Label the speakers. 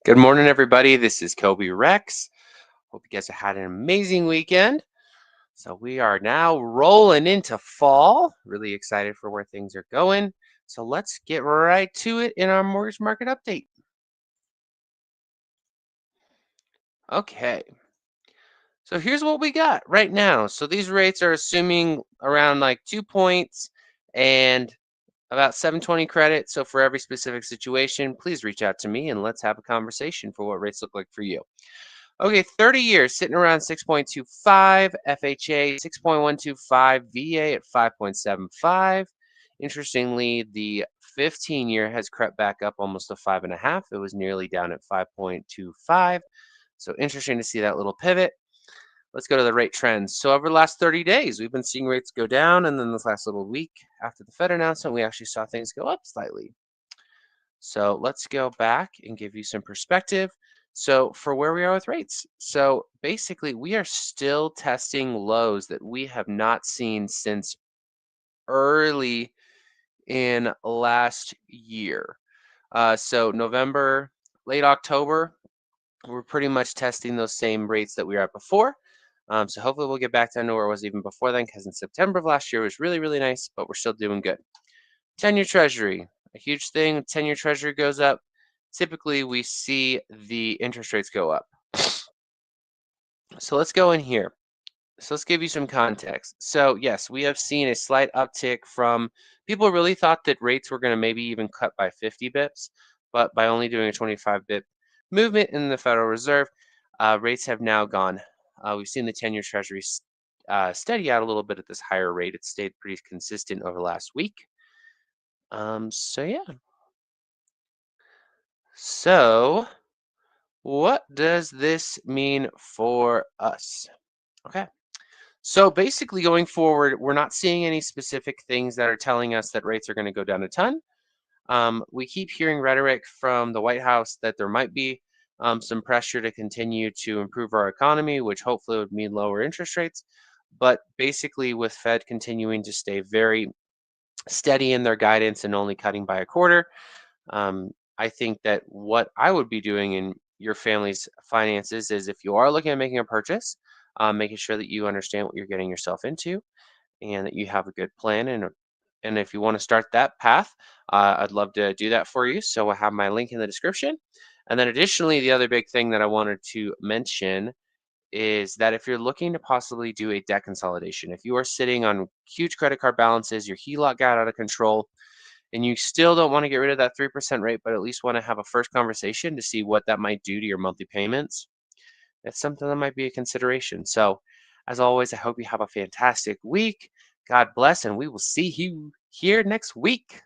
Speaker 1: Good morning, everybody. This is Kobe Rex. Hope you guys have had an amazing weekend. So, we are now rolling into fall. Really excited for where things are going. So, let's get right to it in our mortgage market update. Okay. So, here's what we got right now. So, these rates are assuming around like 2 points and about 720 credit. So, for every specific situation, please reach out to me and let's have a conversation for what rates look like for you. Okay, 30 years sitting around 6.25, FHA 6.125, VA at 5.75. Interestingly, the 15-year has crept back up almost to 5.5. It was nearly down at 5.25. So interesting to see that little pivot. Let's go to the rate trends. So over the last 30 days, we've been seeing rates go down, and then this last little week after the Fed announcement, we actually saw things go up slightly. So let's go back and give you some perspective. So for where we are with rates. So basically, we are still testing lows that we have not seen since early in last year. So November, late October, we're pretty much testing those same rates that we were at before. So hopefully we'll get back down to where it was even before then, because in September of last year was really, really nice, but we're still doing good. 10-year treasury, a huge thing. 10-year treasury goes up. Typically, we see the interest rates go up. So let's go in here. So let's give you some context. So yes, we have seen a slight uptick from people really thought that rates were going to maybe even cut by 50 bips, but by only doing a 25 bip movement in the Federal Reserve, rates have now gone. We've seen the 10-year treasury steady out a little bit at this higher rate. It's stayed pretty consistent over the last week. So yeah. So what does this mean for us? Okay. So basically, going forward, we're not seeing any specific things that are telling us that rates are going to go down a ton. We keep hearing rhetoric from the White House that there might be some pressure to continue to improve our economy, which hopefully would mean lower interest rates. But basically, with Fed continuing to stay very steady in their guidance and only cutting by a quarter, I think that what I would be doing in your family's finances is if you are looking at making a purchase, making sure that you understand what you're getting yourself into and that you have a good plan. And if you want to start that path, I'd love to do that for you. So I have my link in the description. And then additionally, the other big thing that I wanted to mention is that if you're looking to possibly do a debt consolidation, if you are sitting on huge credit card balances, your HELOC got out of control, and you still don't want to get rid of that 3% rate, but at least want to have a first conversation to see what that might do to your monthly payments, that's something that might be a consideration. So, as always, I hope you have a fantastic week. God bless, and we will see you here next week.